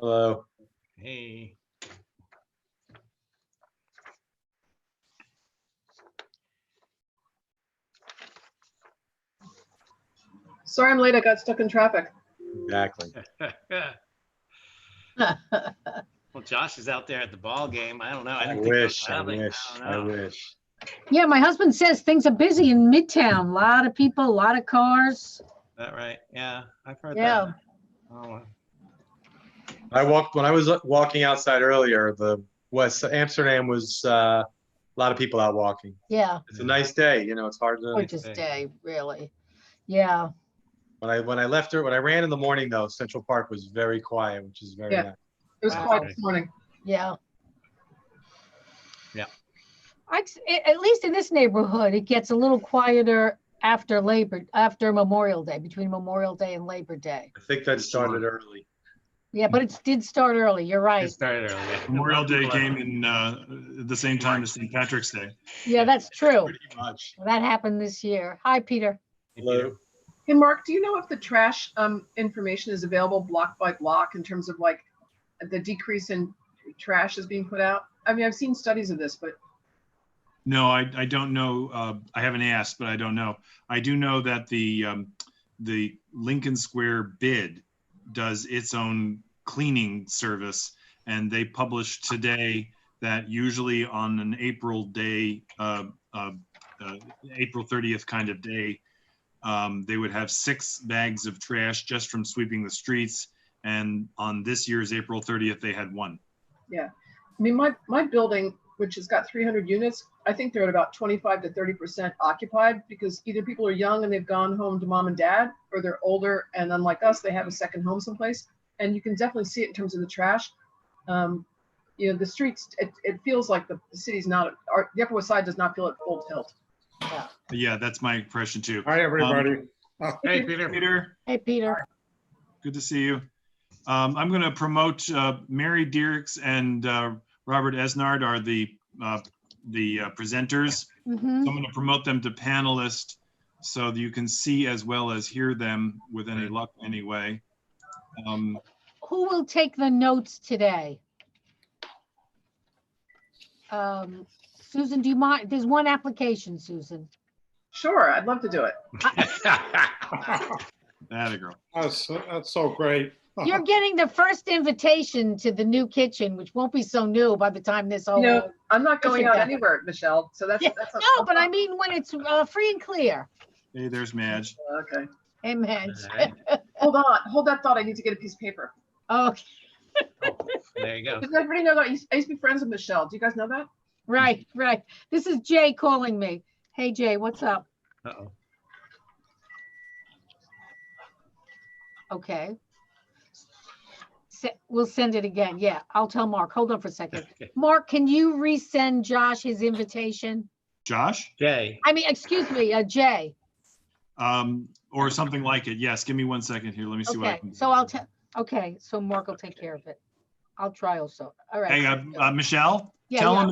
Hello. Hey. Sorry I'm late. I got stuck in traffic. Exactly. Well, Josh is out there at the ball game. I don't know. I I didn't think that was wish. I happening. wish. don't I know. wish. Yeah, my husband says things are busy in Midtown. A lot of people, a lot of cars. Is that right? Yeah, I've heard Yeah. that. Oh, When I was walking outside earlier, the West Amsterdam was a lot of people out walking. Yeah, It's a nice day. You know, it's hard to. gorgeous day, really. Yeah. When I ran in the morning though, Central Park was very quiet, which is very Yeah. nice. It was Wow. quiet this morning. Yeah. Yeah. At least in this neighborhood, it gets a little quieter after Memorial Day, between Memorial Day and Labor Day. I think that started early. Yeah, but it did start early. You're it right. started early. Yeah. Memorial Day came in at the same time as St. Patrick's Day. Yeah, that's true. Pretty much. That happened this year. Hi, Peter. Hello. Hey, Mark, do you know if the trash information is available block by block in terms of like the decrease in trash is being put out? I mean, I've seen studies of this, but No, I don't know. I haven't asked, but I don't know. I do know that the Lincoln Square bid does its own cleaning service, and they published today that usually on an April day, April 30th kind of day, they would have 6 bags of trash just from sweeping the streets. And on this year's April 30th, they had 1. yeah. I mean, my building, which has got 300 units, I think they're at about 25 to 30% occupied because either people are young and they've gone home to mom and dad, or they're older and unlike us, they have a second home someplace. And you can definitely see it in terms of the trash. You know, the streets, it feels like the city's not, the Upper West Side does not feel at full tilt. Yeah. Yeah, that's my impression too. Hi, everybody. Hey, Peter. Peter, Hey, Peter. good to see you. I'm going to promote Mary Dierks and Robert Esnard are the presenters. Mhm. So I'm going to promote them to panelists so that you can see as well as hear them with any luck anyway. Who will take the notes today? Susan, do you mind? There's one application, Susan. Sure, I'd love to do it. Atta girl. That's so great. You're getting the first invitation to the new kitchen, which won't be so new by the time this You whole. know, I'm not going out Yeah. anywhere, Michelle. So that's, Yeah, that's No, but I mean, when it's free and clear. Hey, there's Madge. Okay. Amen. All right. Hold on. Hold that thought. I need to get a piece of paper. Okay, There you go. Does everybody know that? I used to be friends with Michelle. Do you guys know that? right. This is Jay calling me. Hey, Jay, what's up? Uh-oh. Okay. We'll send it again. Yeah, I'll tell Mark. Hold on for a second. Okay. Mark, can you resend Josh his invitation? Josh? Jay. I mean, excuse me, Jay. Or something like it. Yes, give me 1 second here. Let me see what I Okay, can do. so I'll tell, okay, so Mark will take care of it. I'll try also. All right. Hey, Michelle, Yeah, tell yeah.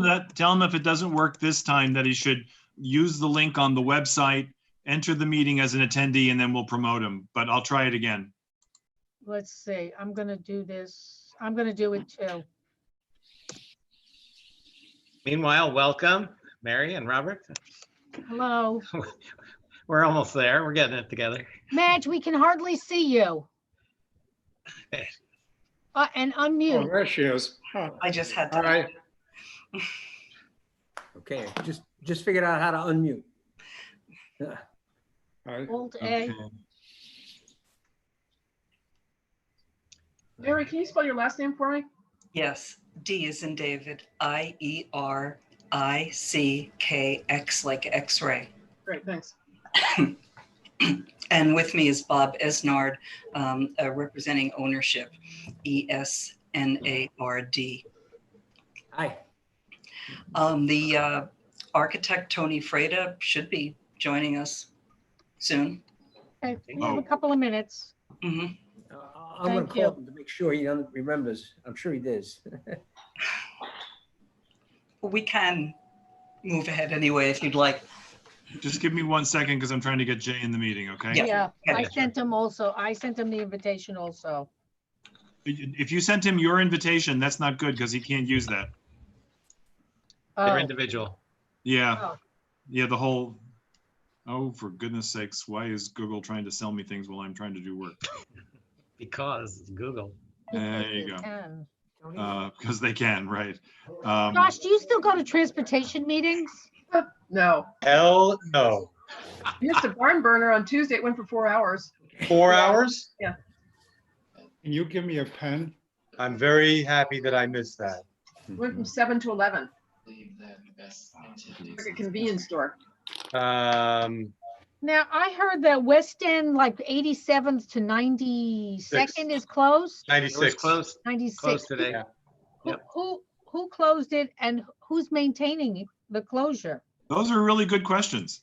him if it doesn't work this time that he should use the link on the website, enter the meeting as an attendee, and then we'll promote him. But I'll try it again. Let's see, I'm gonna do this. I'm gonna do it too. Meanwhile, welcome, Mary and Robert. Hello. We're almost there. We're getting it together. Madge, we can hardly see you. And Oh, unmute. there she is. Huh. I just had All to. right. Okay, just figured out how to unmute. Yeah. All right. Alt A. Okay. Mary, can you spell your last name for me? Yes, D is in David, IERICKX like X-ray. Great, thanks. And with me is Bob Esnard, representing ownership, ESNARD. Hi. The architect, Tony Freda, should be joining us soon. Okay, we have a couple of minutes. Mhm. I'm gonna Thank you. call him to make sure he remembers. I'm sure he does. We can move ahead anyway if you'd like. Just give me 1 second because I'm trying to get Jay in the meeting, okay? Yeah. Yeah, Yeah. I sent him also. I sent him the invitation also. If you sent him your invitation, that's not good because he can't use that. They're Oh, individual. Yeah, oh. yeah, the whole, oh, for goodness sakes, why is Google trying to sell me things while I'm trying to do work? Because it's Google. There Because you they go. can. Because they can, right? Josh, do you still go to transportation meetings? No. Hell no. I missed a barn burner on Tuesday. It went for 4 hours. 4 hours? Can you give me a pen? I'm very happy that I missed that. Went from 7 to 11. Like a convenience store. Now, I heard that West End, like 87th to 92nd is closed. It was 96. closed 96. today. Yeah. Yep. Who closed it and who's maintaining the closure? Those are really good questions.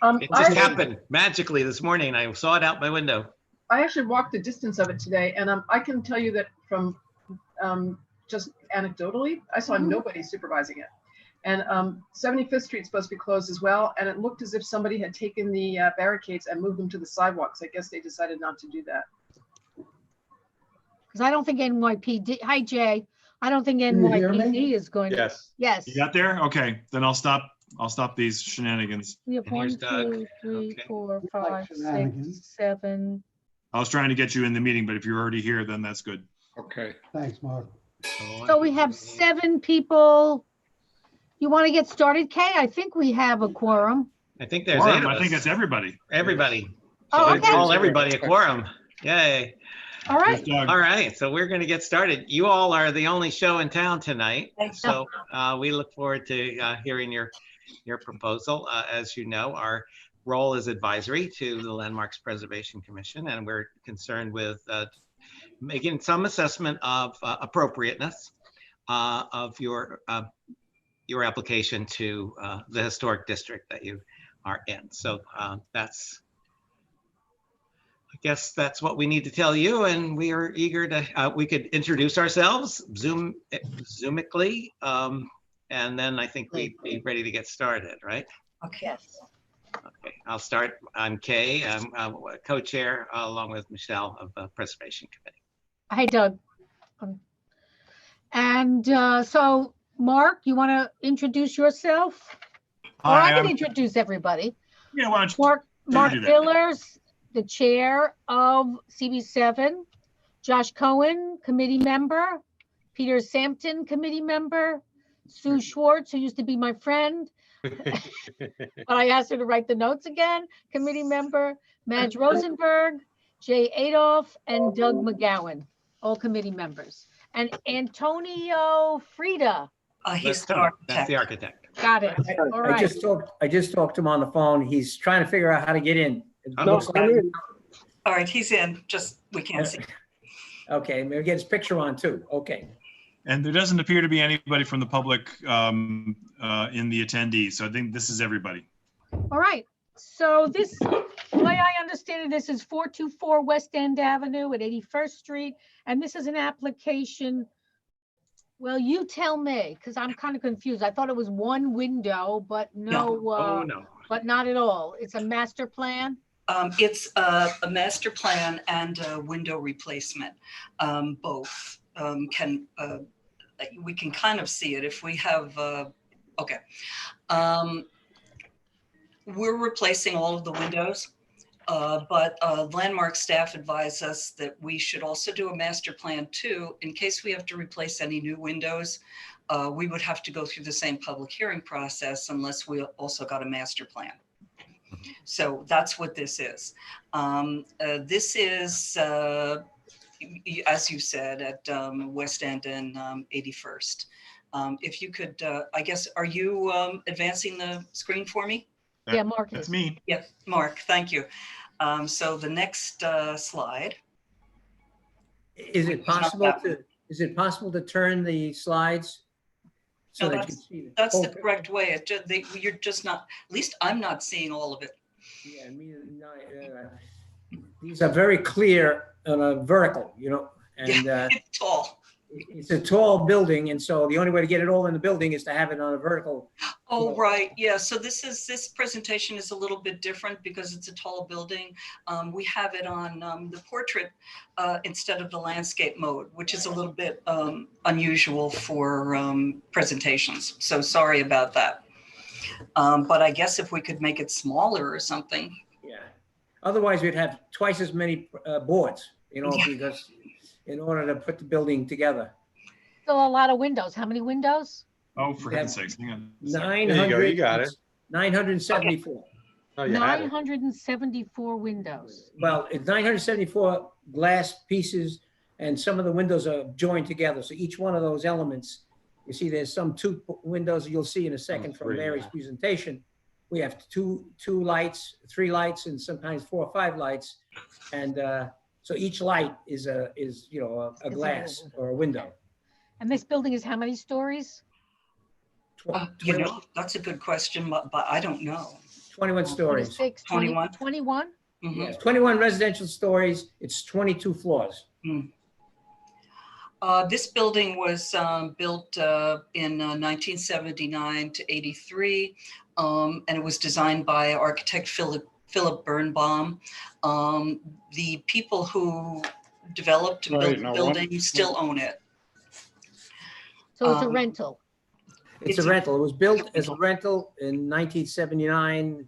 It just happened magically this morning. I saw it out my window. I actually walked the distance of it today, and I can tell you that from just anecdotally, I saw nobody supervising it. And 75th Street's supposed to be closed as well, and it looked as if somebody had taken the barricades and moved them to the sidewalks. I guess they decided not to do that. Because I don't think NYPD, hi Jay, I don't think you hear me? NYPD is going to. Yes. Yes. You got there? Okay, then I'll stop these shenanigans. We have And here's 1, Doug. 2, 3, Okay. 4, 5, 6, shenanigans. 7. I was trying to get you in the meeting, but if you're already here, then that's good. Okay. Thanks, Mark. So we have 7 people. You want to get started, Kay? I think we have a quorum. I think there's Quorum, 8 of I think us. that's everybody. Everybody. Oh, So okay. call everybody a quorum. Yay. All right. Doug. All right, so we're going to get started. You all are the only show in town tonight, Thanks. so we look forward to hearing your proposal. As you know, our role is advisory to the Landmarks Preservation Commission, and we're concerned with making some assessment of appropriateness of your application to the historic district that you are in. So I guess that's what we need to tell you, and we are eager to, we could introduce ourselves Zoomically, and then I think we'd be ready to get started, right? Okay. Yes. Okay, I'll start. I'm Kay, I'm co-chair along with Michelle of the Preservation Committee. Hi, Doug. And so, Mark, you want to introduce yourself? Or I Hi, can introduce everybody. yeah, why don't you? Mark do that. Billers, the chair of CB7, Josh Cohen, committee member, Peter Sampton, committee member, Sue Schwartz, who used to be my friend, but I asked her to write the notes again, committee member, Madge Rosenberg, Jay Adolph, and Doug McGowan, all committee members. And Antonio Frida, He's the That's the architect. architect. got it. All I right. just talked to him on the phone. He's trying to figure out how to get in. It Oh, looks like- All right, he's in, just, we can't see. Okay, maybe get his picture on too. Okay. And there doesn't appear to be anybody from the public in the attendees, so I think this is everybody. All right, so this, the way I understand it, this is 424 West End Avenue at 81st Street, and this is an application. Well, you tell me, because I'm kind of confused. I thought it was one window, but no, Oh, no. but not at all. It's a master plan. It's a master plan and a window replacement. Both we can kind of see it if we have, okay. We're replacing all of the windows, but Landmark staff advised us that we should also do a master plan too, in case we have to replace any new windows. We would have to go through the same public hearing process unless we also got a master plan. So that's what this is. This is, as you said, at West End and 81st. If you could, I guess, are you advancing the screen for me? Yeah, Mark That's is. me. Yes, Mark, thank you. So the next slide. Is it possible to turn the slides so No, that you see the That's whole the picture? correct way. You're just not, at least I'm not seeing all of it. Yeah, these are very clear on a vertical, and It's tall. It's a tall building, and so the only way to get it all in the building is to have it on a vertical. Oh, right, yeah, so this presentation is a little bit different because it's a tall building. We have it on the portrait instead of the landscape mode, which is a little bit unusual for presentations. So sorry about that. But I guess if we could make it smaller or something. Yeah. Otherwise, we'd have twice as many boards, you know, Yeah. because in order to put the building together. Still a lot of windows. How many windows? Oh, for heaven's sakes, hang on. a second. 900. There you go, you got it. 974. Oh, you had it. 974 windows. Well, it's 974 glass pieces, and some of the windows are joined together. So each one of those elements, you see there's some two windows you'll see in a second from three, Mary's yeah. presentation. We have two lights, 3 lights, and sometimes 4 or 5 lights. And so each light is a glass or a window. And this building is how many stories? You know, that's a good question, but I don't know. 21 stories. 26, 20, 21. 21? Mhm. Yes, 21 residential stories. It's 22 floors. This building was built in 1979 to 83, and it was designed by architect Philip Birnbaum. The people who developed and built the building still own it. So it's a rental. It's a rental. It was built as a rental in 1979.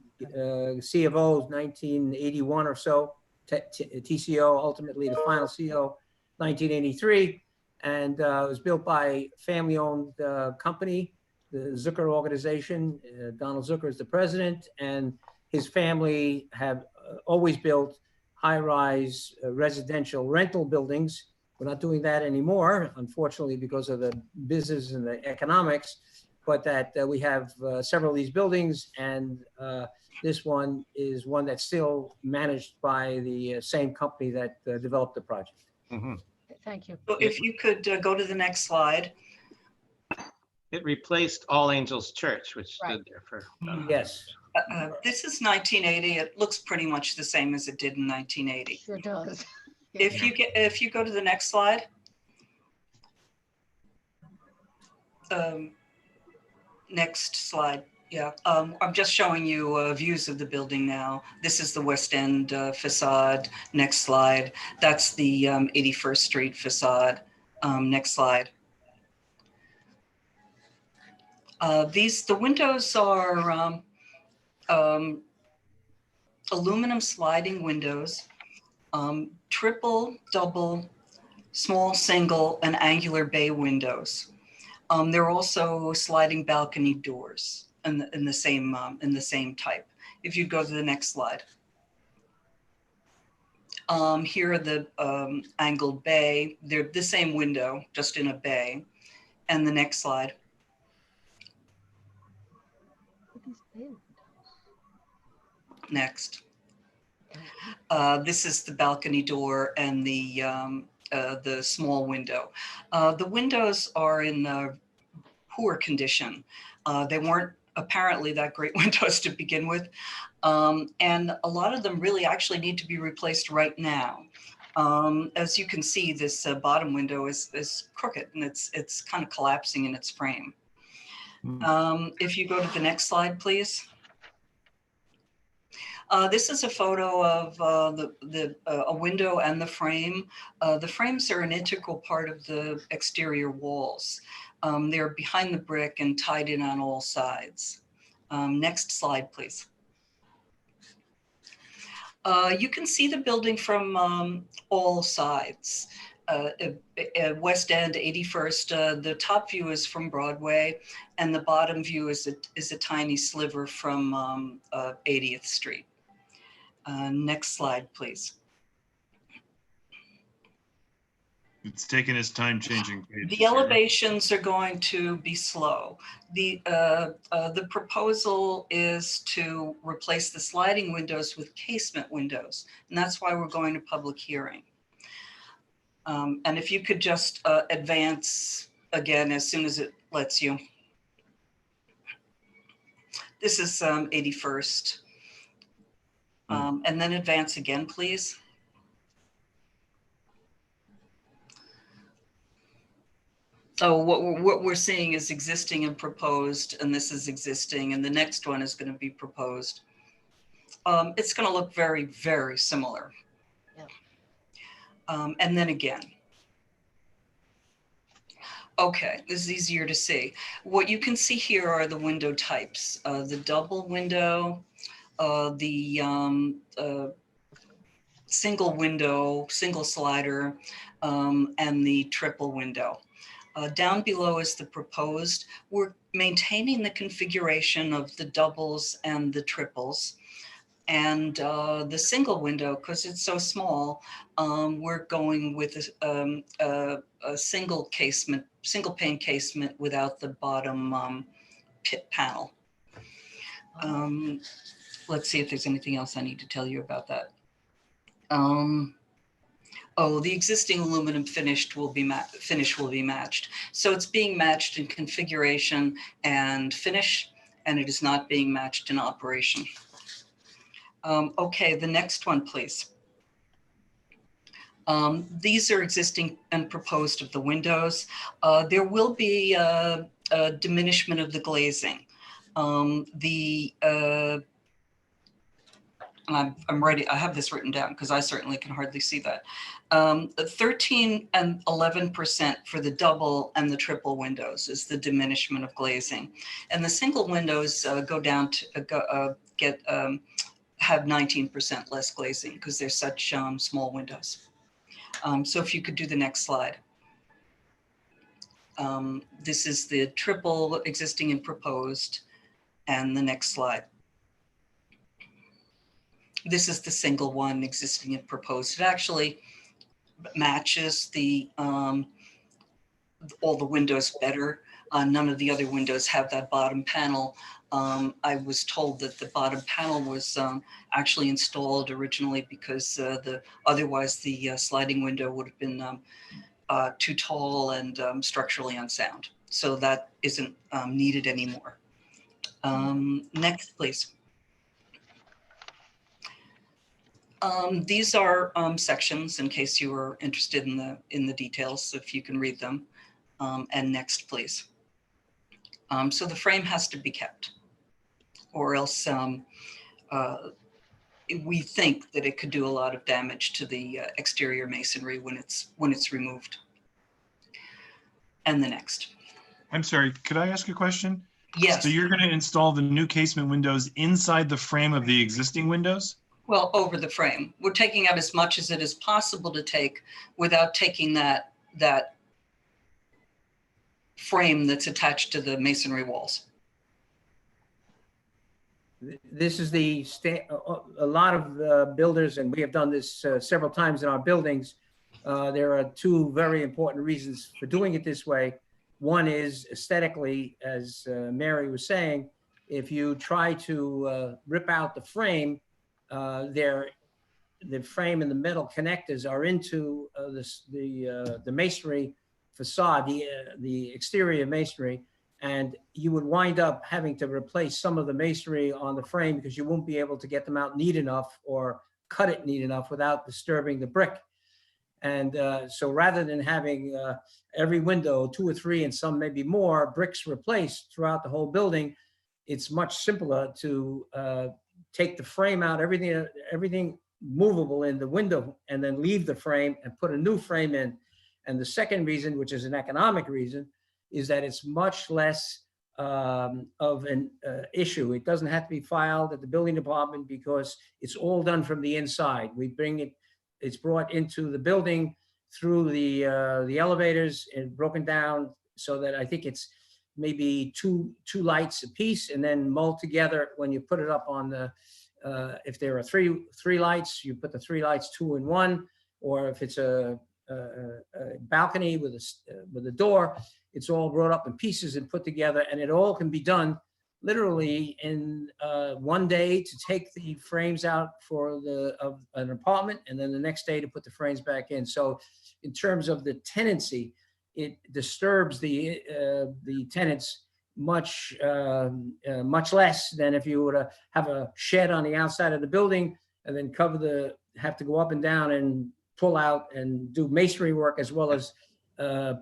C of O is 1981 or so. TCO, ultimately the final CO, 1983. And it was built by family-owned company, the Zucker organization. Donald Zucker is the president, and his family have always built high-rise residential rental buildings. We're not doing that anymore, unfortunately, because of the business and the economics, but that we have several of these buildings, and this one is one that's still managed by the same company that developed the project. Mhm. Thank you. So if you could go to the next slide. It replaced All Angels Church, which stood there for. Yes. This is 1980. It looks pretty much the same as it did in 1980. Sure does. If you go to the next slide. Next slide. Yeah, I'm just showing you views of the building now. This is the West End facade. Next slide. That's the 81st Street facade. Next slide. The windows are aluminum sliding windows, triple, double, small, single, and angular bay windows. There are also sliding balcony doors in the same type. If you go to the next slide. Here are the angled bay. They're the same window, just in a bay. And the next slide. Next. This is the balcony door and the small window. The windows are in poor condition. They weren't apparently that great windows to begin with. And a lot of them really actually need to be replaced right now. As you can see, this bottom window is crooked and it's kind of collapsing in its frame. If you go to the next slide, please. This is a photo of a window and the frame. The frames are an integral part of the exterior walls. They're behind the brick and tied in on all sides. Next slide, please. You can see the building from all sides. West End, 81st, the top view is from Broadway, and the bottom view is a tiny sliver from 80th Street. Next slide, please. It's taken its time changing. The elevations are going to be slow. The proposal is to replace the sliding windows with casement windows, and that's why we're going to public hearing. And if you could just advance again as soon as it lets you. This is 81st. And then advance again, please. So what we're seeing is existing and proposed, and this is existing, and the next one is going to be proposed. It's going to look very, very similar. Yeah. And then again. Okay, this is easier to see. What you can see here are the window types, the double window, the single window, single slider, and the triple window. Down below is the proposed. We're maintaining the configuration of the doubles and the triples. And the single window, because it's so small, we're going with a single casement, single pane casement without the bottom pit panel. Let's see if there's anything else I need to tell you about that. Oh, the existing aluminum finish will be matched. So it's being matched in configuration and finish, and it is not being matched in operation. Okay, the next one, please. These are existing and proposed of the windows. There will be a diminishment of the glazing. I'm ready. I have this written down because I certainly can hardly see that. 13 and 11% for the double and the triple windows is the diminishment of glazing, and the single windows go down to have 19% less glazing because they're such small windows. So if you could do the next slide. This is the triple existing and proposed, and the next slide. This is the single one existing and proposed. It actually matches the all the windows better. None of the other windows have that bottom panel. I was told that the bottom panel was actually installed originally because otherwise the sliding window would have been too tall and structurally unsound. So that isn't needed anymore. Next, please. These are sections in case you were interested in the details, if you can read them. And next, please. So the frame has to be kept, or else we think that it could do a lot of damage to the exterior masonry when it's removed. And the next. I'm sorry, could I ask a question? Yes. So you're going to install the new casement windows inside the frame of the existing windows? Well, over the frame. We're taking out as much as it is possible to take without taking that frame that's attached to the masonry walls. This is a lot of builders, and we have done this several times in our buildings. There are two very important reasons for doing it this way. One is aesthetically, as Mary was saying, if you try to rip out the frame, the frame and the metal connectors are into the masonry facade, the exterior masonry, and you would wind up having to replace some of the masonry on the frame because you won't be able to get them out neat enough or cut it neat enough without disturbing the brick. And so rather than having every window, 2 or 3 and some maybe more bricks replaced throughout the whole building, it's much simpler to take the frame out, everything movable in the window, and then leave the frame and put a new frame in. And the second reason, which is an economic reason, is that it's much less of an issue. It doesn't have to be filed at the building department because it's all done from the inside. We bring it, it's brought into the building through the elevators and broken down so that I think it's maybe two lights a piece, and then mold together when you put it up on the, if there are three lights, you put the 3 lights 2 in 1, or if it's a balcony with a door, it's all brought up in pieces and put together, and it all can be done literally in one day to take the frames out of an apartment, and then the next day to put the frames back in. So in terms of the tenancy, it disturbs the tenants much less than if you were to have a shed on the outside of the building and then have to go up and down and pull out and do masonry work as well as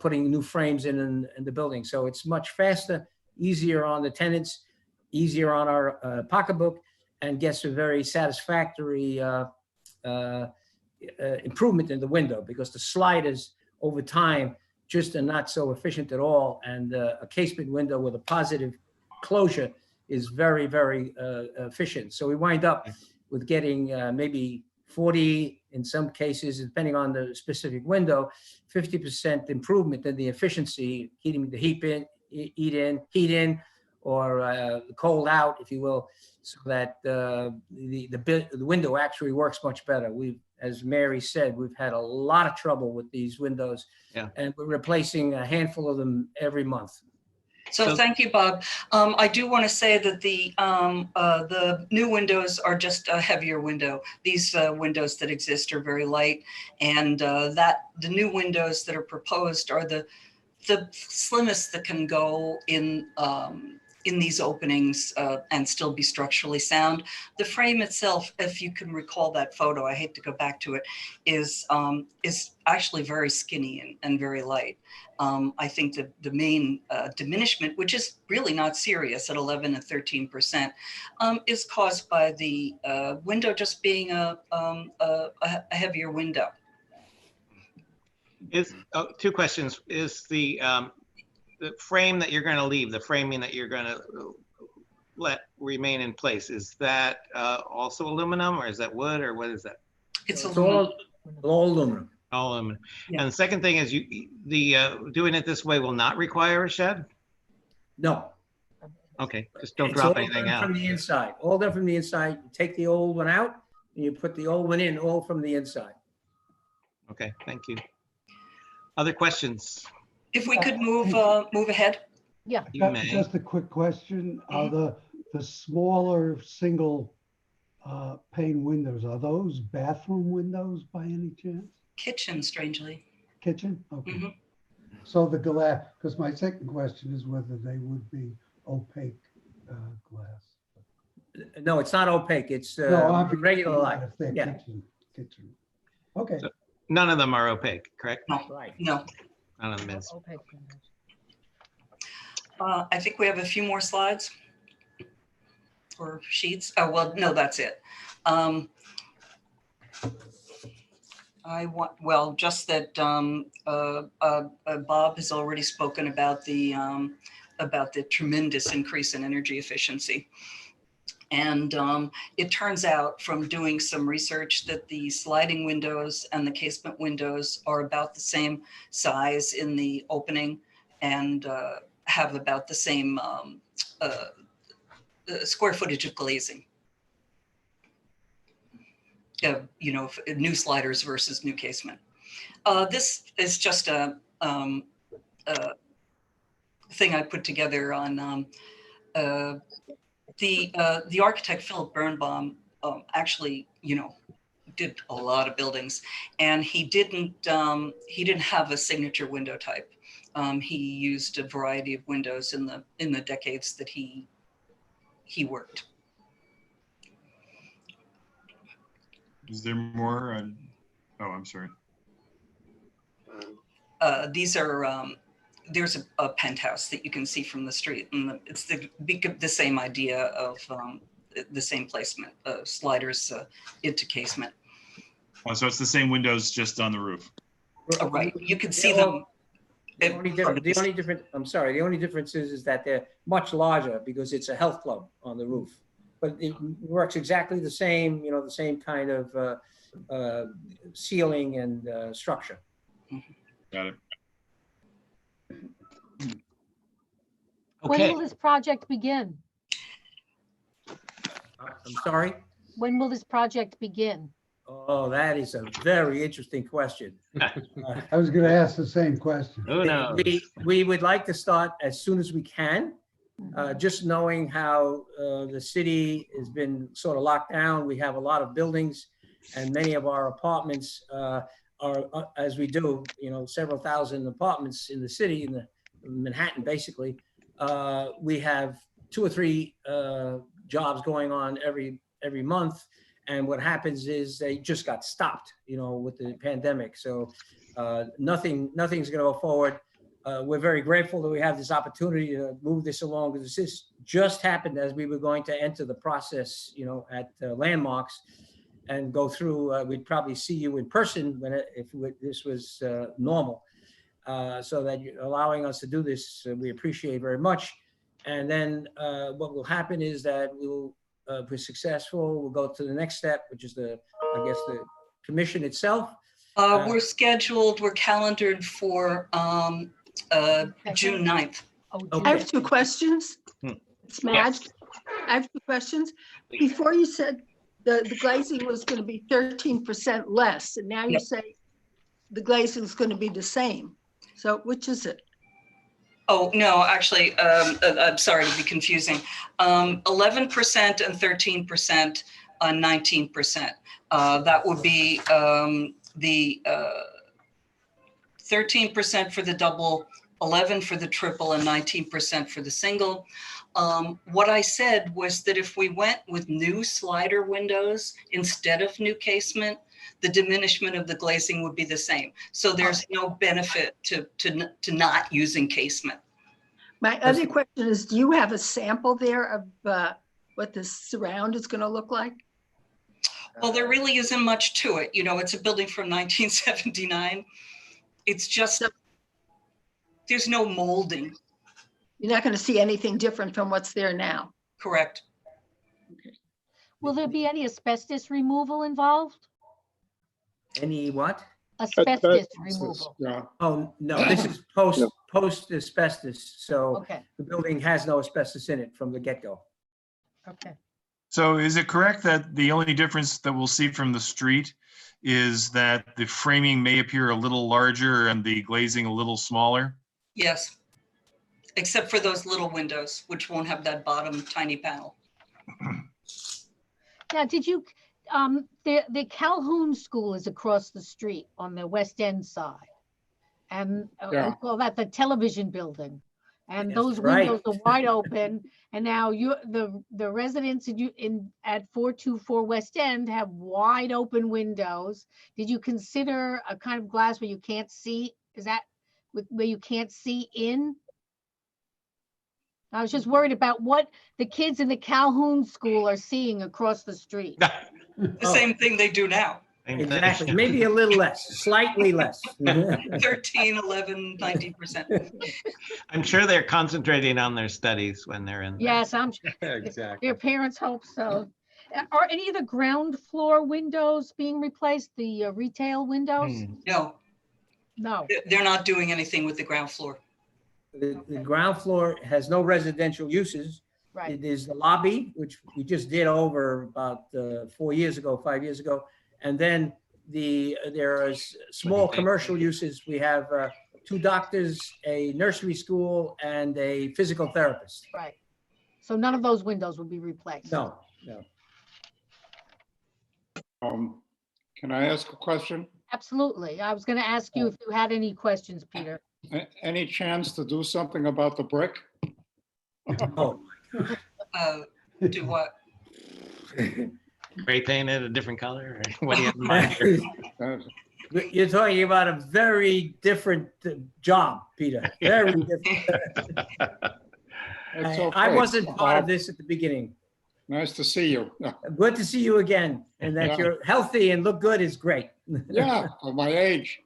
putting new frames in the building. So it's much faster, easier on the tenants, easier on our pocketbook, and gets a very satisfactory improvement in the window, because the sliders over time just are not so efficient at all. And a casement window with a positive closure is very, very efficient. So we wind up with getting maybe 40, in some cases, depending on the specific window, 50% improvement in the efficiency, heating the heat in, or cold out, if you will, so that the window actually works much better. As Mary said, we've had a lot of trouble with these windows, and we're replacing a handful of them every month. So thank you, Bob. I do want to say that the new windows are just a heavier window. These windows that exist are very light, and the new windows that are proposed are the slimmest that can go in these openings and still be structurally sound. The frame itself, if you can recall that photo, I hate to go back to it, is actually very skinny and very light. I think the main diminishment, which is really not serious at 11 and 13%, is caused by the window just being a heavier window. Two questions. Is the frame that you're going to leave, the framing that you're going to let remain in place, is that also aluminum, or is that wood, or what is that? It's all aluminum. All aluminum. Yeah. And the second thing is, doing it this way will not require a shed? No. Okay, just don't It's drop all anything done out. from the inside, all done from the inside. You take the old one out and you put the old one in, all from the inside. Okay, thank you. Other questions? If we could move ahead. Yeah. You may. Just a quick question. Are the smaller single pane windows, are those bathroom windows by any chance? Kitchen, strangely. Kitchen? Okay. Mhm. So the glass, because my second question is whether they would be opaque glass. No, it's not opaque. It's I'm regular light. if they're Yeah. kitchen. Okay. So none of them are opaque, correct? No, Right. no. None of them is. Okay. I think we have a few more slides or sheets. Oh, well, no, that's it. Just that Bob has already spoken about the tremendous increase in energy efficiency. And it turns out from doing some research that the sliding windows and the casement windows are about the same size in the opening and have about the same square footage of glazing. New sliders versus new casement. This is just a thing I put together on the architect Philip Birnbaum actually, did a lot of buildings, and he didn't have a signature window type. He used a variety of windows in the decades that he worked. Is there more? Oh, I'm sorry. These are there's a penthouse that you can see from the street, and it's the same idea of the same placement of sliders into casement. Oh, so it's the same windows, just on the roof. Right, you can see them. The only difference is that they're much larger because it's a health club on the roof. But it works exactly the same, the same kind of ceiling and structure. Got it. When Okay. will this project begin? I'm sorry? When will this project begin? Oh, that is a very interesting question. I was going to ask the same question. Who knows? We would like to start as soon as we can. Just knowing how the city has been sort of locked down, we have a lot of buildings, and many of our apartments are, as we do, several thousand apartments in the city, in Manhattan, basically. We have 2 or 3 jobs going on every month, And what happens is they just got stopped, with the pandemic. So nothing's going to go forward. We're very grateful that we have this opportunity to move this along, because this just happened as we were going to enter the process, at Landmarks and go through. We'd probably see you in person if this was normal. So that you're allowing us to do this, we appreciate very much. And then what will happen is that we'll, if we're successful, we'll go to the next step, which is the commission itself. We're calendared for June 9th. Oh, I have two questions. Hmm. It's Madge. I have two questions. Before you said the glazing was going to be 13% less, and now you Yep. say the glazing is going to be the same. So which is it? Oh, no, actually, I'm sorry to be confusing. 11% and 13% on 19%. That would be the 13% for the double, 11 for the triple, and 19% for the single. What I said was that if we went with new slider windows instead of new casement, the diminishment of the glazing would be the same. So there's no benefit to not using casement. My other question is, do you have a sample there of what the surround is going to look like? Well, there really isn't much to it. It's a building from 1979. It's just, there's no molding. You're not going to see anything different from what's there now. Correct. will there be any asbestos removal involved? Any what? Asbestos removal. Yeah. Oh, no, this is post asbestos. So Okay, the building has no asbestos in it from the get-go. okay. So is it correct that the only difference that we'll see from the street is that the framing may appear a little larger and the glazing a little smaller? Yes. Except for those little windows, which won't have that bottom tiny panel. Now, did you, the Calhoun School is across the street on the West End side. And Yeah. we call that the television building. And That's those right. windows are wide open. And now the residents at 424 West End have wide open windows. Did you consider a kind of glass where you can't see? Is that where you can't see in? I was just worried about what the kids in the Calhoun School are seeing across the street. The same thing they do now. Exactly, maybe a little less, slightly less. 13, 11, 19%. I'm sure they're concentrating on their studies when they're in there. Yes, I'm sure. Exactly. Their parents hope so. Are any of the ground floor windows being replaced? The retail windows? No, No. they're not doing anything with the ground floor. The ground floor has no residential uses. Right. It is the lobby, which we just did over about 5 years ago. And then there is small commercial uses. We have 2 doctors, a nursery school, and a physical therapist. Right. So none of those windows will be replaced? No. Can I ask a question? Absolutely. I was going to ask you if you had any questions, Peter. Any chance to do something about the brick? Oh, Do what? Spray paint it a different color? Or what do you have in mind here? you're talking about a very different job, Peter. Very different. It's I okay. wasn't part of this at the beginning. Nice to see you. Good to see you again, and that Yeah. you're healthy and look good is great. Yeah, for my age.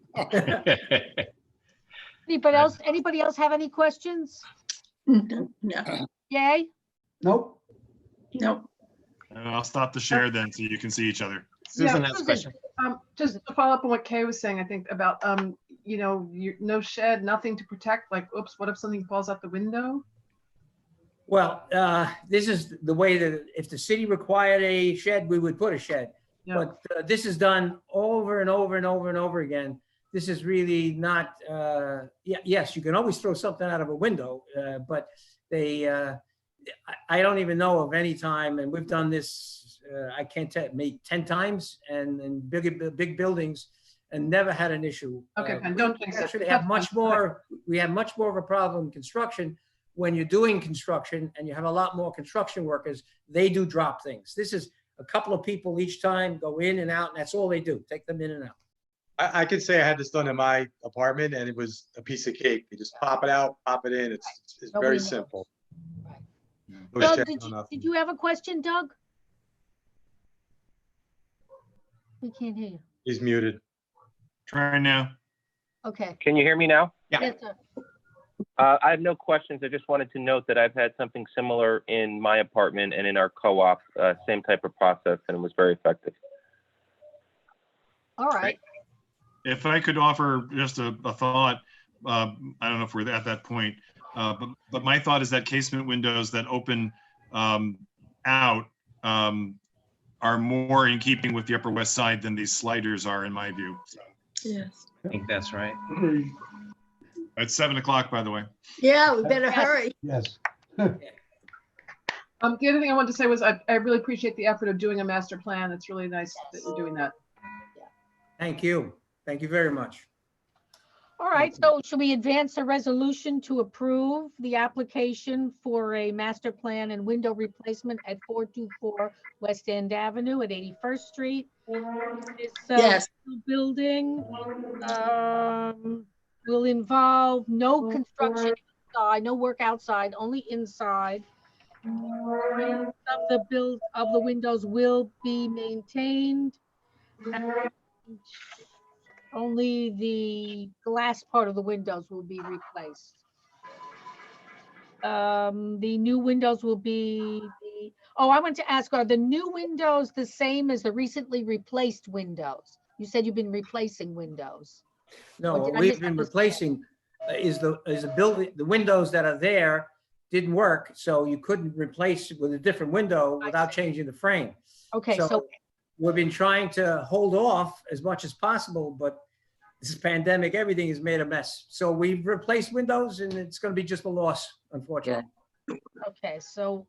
Anybody else have any questions? No, Yay? Nope. no. I'll stop the share then so you can see each other. Susan Yeah, has a question. Just to follow up on what Kay was saying, I think about, no shed, nothing to protect, like, oops, what if something falls out the window? Well, this is the way that if the city required a shed, we would put a shed. Yeah. But this is done over and over and over and over again. This is really not, yes, you can always throw something out of a window, but I don't even know of any time, and we've done this, I can't tell, maybe 10 times and in big buildings and never had an issue. Okay, fine, don't We jinx it. actually have much more of a problem in construction. When you're doing construction and you have a lot more construction workers, they do drop things. This is a couple of people each time go in and out, and that's all they do, take them in and out. I could say I had this done in my apartment and it was a piece of cake. You just pop it out, pop it in. It's Nobody very knows. simple. Right. It was Doug, checking on did nothing. you have a question, Doug? We can't hear you. He's muted. Try now. Okay. Can you hear me now? Yeah. Yes, sir. I have no questions. I just wanted to note that I've had something similar in my apartment and in our co-op, same type of process, and it was very effective. All right. If I could offer just a thought, I don't know if we're at that point, but my thought is that casement windows that open out are more in keeping with the Upper West Side than these sliders are, in my view. So, Yes. I think that's right. Agreed. it's 7 o'clock, by the way. Yeah, we better Yes. hurry. Yes. The other thing I wanted to say was I really appreciate the effort of doing a master plan. It's really nice that you're doing that. Thank you. Thank you very much. All right, so should we advance a resolution to approve the application for a master plan and window replacement at 424 West End Avenue at 81st Street? This Yes. building will involve no construction inside, no work outside, only inside. Frames of the windows will be maintained. And only the glass part of the windows will be replaced. The new windows will be I want to ask, are the new windows the same as the recently replaced windows? You said you've been replacing windows. No, Or what did I we've been misunderstand? replacing is the building, the windows that are there didn't work, so you couldn't replace it with a different window I without see. changing the frame. Okay, so We've been trying to hold off as much as possible, but this pandemic, everything is made a mess. So we've replaced windows and it's going to be just a loss, unfortunately. okay, so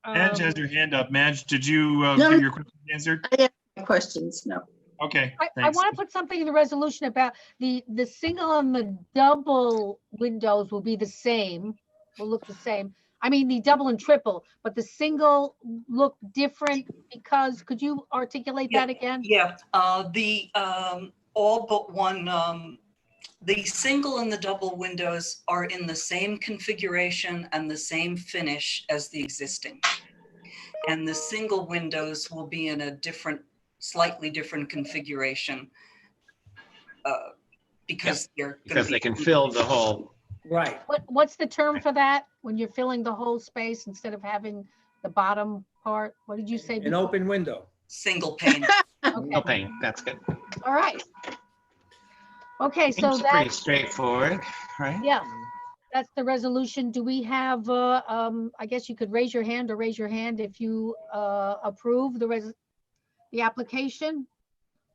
Madge has your hand up. Madge, did you No. get your question answered? I have no questions, no. Okay, I thanks. want to put something in the resolution about the single and the double windows will be the same, will look the same. I mean, the double and triple, but the single look different because, could you articulate that again? Yeah, all but one, the single and the double windows are in the same configuration and the same finish as the existing. And the single windows will be in a different, slightly different configuration because they're gonna Because they be- can fill the whole, Right. What's the term for that? When you're filling the whole space instead of having the bottom part? What did you say? An before? open window. single pane. no pain. That's good. All right. Okay, so Seems pretty that's, straightforward, right? yeah, that's the resolution. Do we have, I guess you could raise your hand if you approve the application?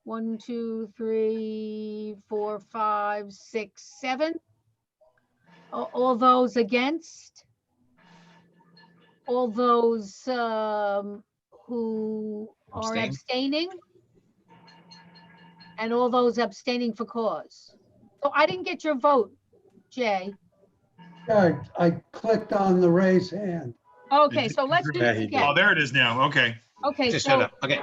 1, 2, 3, 4, 5, 6, 7. All those against? All those who are Abstain. abstaining? And all those abstaining for cause? So I didn't get your vote, Jay. I clicked on the raise hand. Okay, so let's do Yeah, this he again. Oh, there it is now. Okay. Okay, Just shut so up. Okay.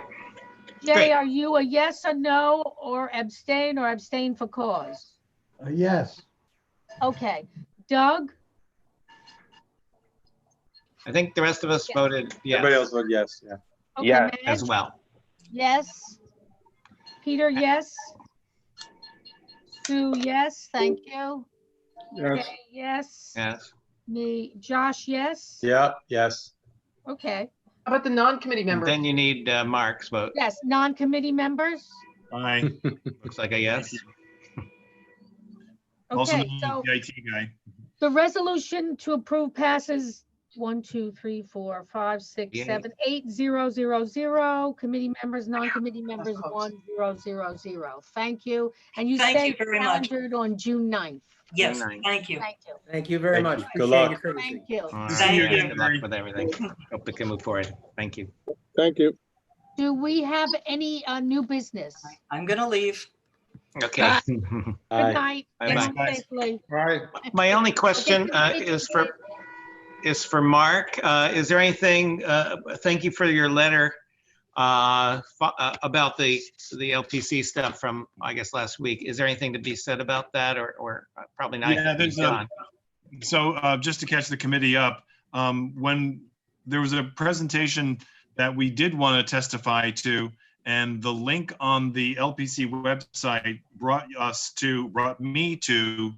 Jay, great. are you a yes or no, or abstain for cause? Yes. Okay, Doug, I think the rest of us voted Everybody yes else voted yes, yeah. okay, Yeah, as Madge? well. Yes. Peter, yes. Sue, yes, thank you. Yes. Jay, yes. Yes. Me, Josh, yes. Yeah, yes. Okay, How about the non-committee And members? then you need Mark's vote. yes, non-committee members? Bye. Looks like a yes. Also Okay, known so as the IT guy. the resolution to approve passes 1, 2, 3, 4, 5, 6, Yay. 7, 8, 0, 0, 0. Committee members, non-committee members, 1, 0, 0, 0. Thank you. And you Thank say you very much. calendared on June 9th. Yes, Nine. thank you. Thank you. Thank you very Thank much. you. Good Appreciate luck. your courtesy. Thank you. All right. Thank Yeah, you. Good luck with everything. Hope we can move forward. Thank you. Thank you. Do we have any new business? I'm gonna leave. Okay. Good Aye. night. Bye-bye. Get home Guys. safely. Right. My only question is for Mark. Is there anything, thank you for your letter about the LPC stuff from, I guess, last week. Is there anything to be said about that, or probably not? Yeah, there's so just to catch the committee up, when there was a presentation that we did want to testify to, and the link on the LPC website brought me to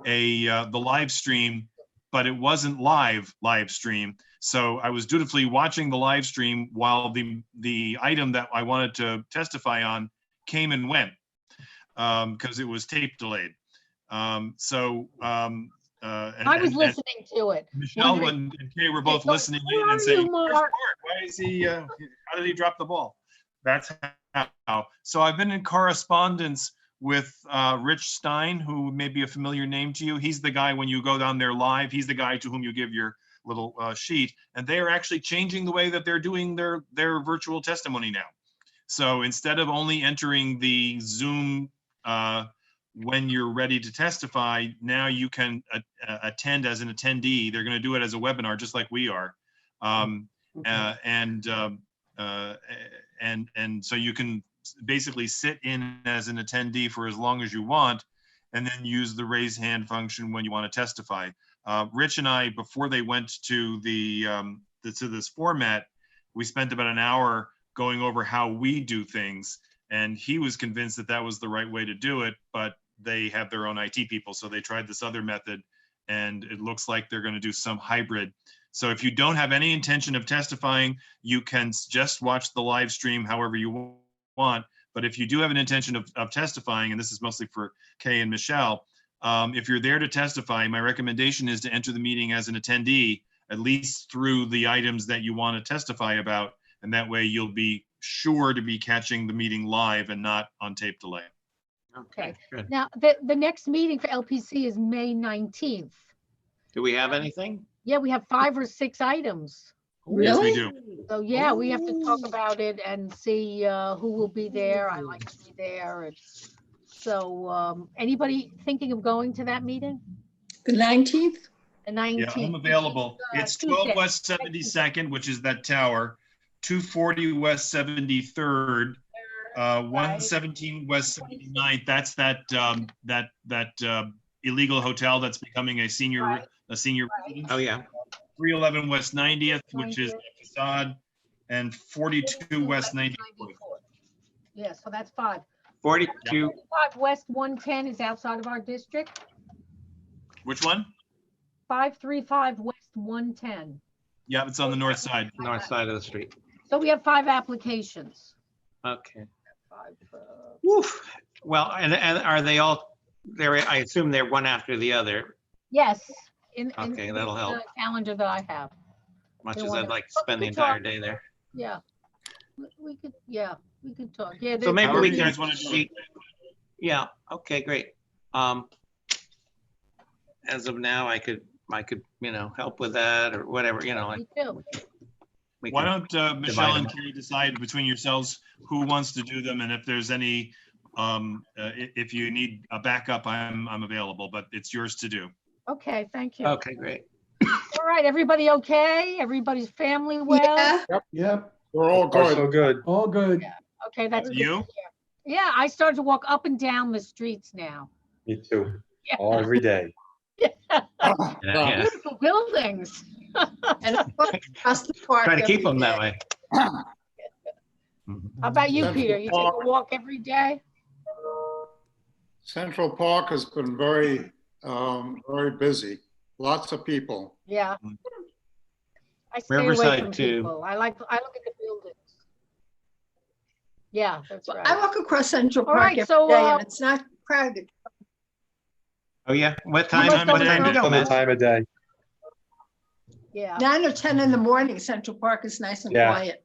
the live stream, but it wasn't live stream. So I was dutifully watching the live stream while the item that I wanted to testify on came and went, because it was tape delayed. I was listening to it. Michelle and Kay were both listening in and saying, "Where's Mark? Why is he, how did he drop the ball?" That's how. So I've been in correspondence with Rich Stein, who may be a familiar name to you. He's the guy, when you go down there live, he's the guy to whom you give your little sheet. And they are actually changing the way that they're doing their virtual testimony now. So instead of only entering the Zoom when you're ready to testify, now you can attend as an attendee. They're going to do it as a webinar, just like we are. And so you can basically sit in as an attendee for as long as you want, and then use the raise hand function when you want to testify. Rich and I, before they went to to this format, we spent about an hour going over how we do things, and he was convinced that that was the right way to do it, but they have their own IT people, so they tried this other method, and it looks like they're going to do some hybrid. So if you don't have any intention of testifying, you can just watch the live stream however you want. But if you do have an intention of testifying, and this is mostly for Kay and Michelle, if you're there to testify, my recommendation is to enter the meeting as an attendee, at least through the items that you want to testify about. And that way you'll be sure to be catching the meeting live and not on tape delay. Okay. Good. Now, the next meeting for LPC is May 19th. Do we have anything? Yeah, we have 5 or 6 items. Yes, we do. So yeah, we have to talk about it and see who will be there. I like to be there. And so anybody thinking of going to that meeting? The 19th? The 19th. Yeah, I'm available. It's 12 West 72nd, which is that tower, 240 West 73rd, 117 West 79th. That's that illegal hotel that's becoming a senior residence. Oh, yeah. 311 West 90th, which is the facade, and 42 West 94th. Yeah, so that's 5. 42. 5 West 110 is outside of our district. Which one? 535 West 110. Yeah, it's on the north side. North side of the street. So we have 5 applications. Okay. 5, Woof. Well, and are they all there? I assume they're one after the other, yes. Okay, that'll help. The calendar that I have. much They as wanna- I'd like to spend the entire day there. Yeah. We could, yeah, we could talk. Yeah. So maybe However we you can guys want to do it. Yeah, okay, great. As of now, I could, help with that or whatever, like Me too. we Why can- don't Michelle and them. Carrie decide between yourselves who wants to do them, and if there's any, if you need a backup, I'm available, but it's yours to do. Okay, thank you. Okay, great. All right, everybody okay? Everybody's family well? Yeah, Yep, We're all good. So good. all good. Okay, that's good. to You? hear. Yeah, I started to walk up and down the streets now. Me too. Yeah. All every day. Yeah. Beautiful buildings. and across the park. Try to keep every them that day. way. How about you, Central Peter? You take Park. a walk every day? Central Park has been very busy. Lots of people. Yeah. I stay away Riverside, from too. people. I look at the buildings. Yeah, that's Well, right. I walk across Central All Park right, every so, day and it's not crowded. Oh, yeah. What time? must What always time go to go, to On the Matt? time of day. Yeah. 9 or 10 in the morning, Central Park is nice and Yeah. quiet.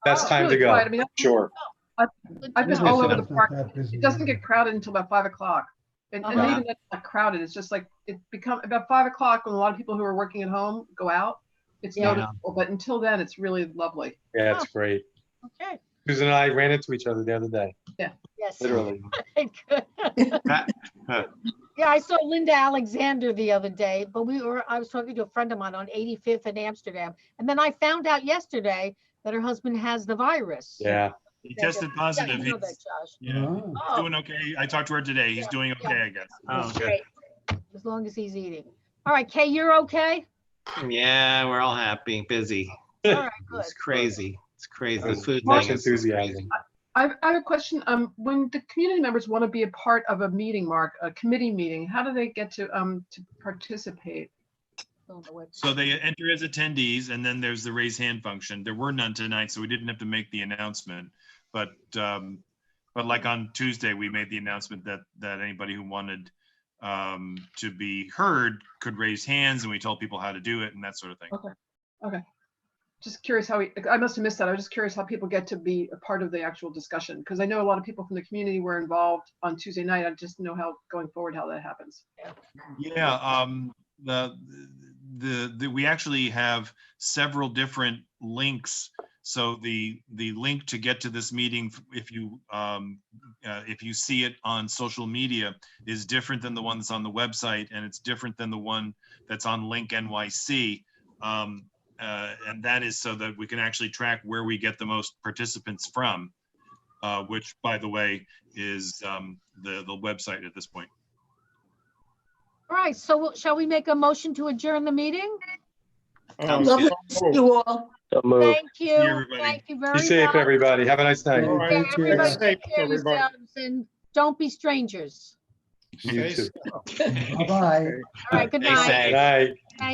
Best Oh, time to really go. quiet. I mean, Sure. Good I've been to know. all over the It's not park. that busy It doesn't either. get crowded until about 5 o'clock. And Uh-huh. even that's not crowded. It's just like it become about 5 o'clock when a lot of people who are working at home go out. It's Yeah. noticeable, but until then, it's really lovely. Yeah, it's great. Okay. Susan and I ran into each other the other day, Yes. literally. Good. Huh. Yeah, I saw Linda Alexander the other day, but I was talking to a friend of mine on 85th in Amsterdam. And then I found out yesterday that her husband has the virus. Yeah. He tested positive. Yeah, you know He's, that, Josh. yeah, Oh. he's doing okay. I talked to her today. He's doing okay, I guess. Oh, good. Great. As long as he's eating. All right, Kay, you're okay? Yeah, we're all happy, busy. All right, good. It's crazy. It's crazy. The There's food much thing is enthusiasm. crazy. I have a question. When the community members want to be a part of a meeting, Mark, a committee meeting, how do they get to participate? On the website. So they enter as attendees, and then there's the raise hand function. There were none tonight, so we didn't have to make the announcement. But like on Tuesday, we made the announcement that anybody who wanted to be heard could raise hands, and we told people how to do it and that sort of thing. Okay. Just curious how I must have missed that. I was just curious how people get to be a part of the actual discussion, because I know a lot of people from the community were involved on Tuesday night. I just know how going forward how that happens. Yeah, we actually have several different links. So the link to get to this meeting, if you see it on social media, is different than the one that's on the website, and it's different than the one that's on Link NYC. And that is so that we can actually track where we get the most participants from, which, by the way, is the website at this point. All right, so shall we make a motion to adjourn the meeting? Lovely to see you all. So moved. Thank you. everybody. Thank you very Be much. safe, everybody. Have a nice night. All right, Yeah, you too. everybody Safe, take care of everybody. yourselves and don't be strangers. You too. Bye-bye. All right, good Stay night. safe. Good night. Thank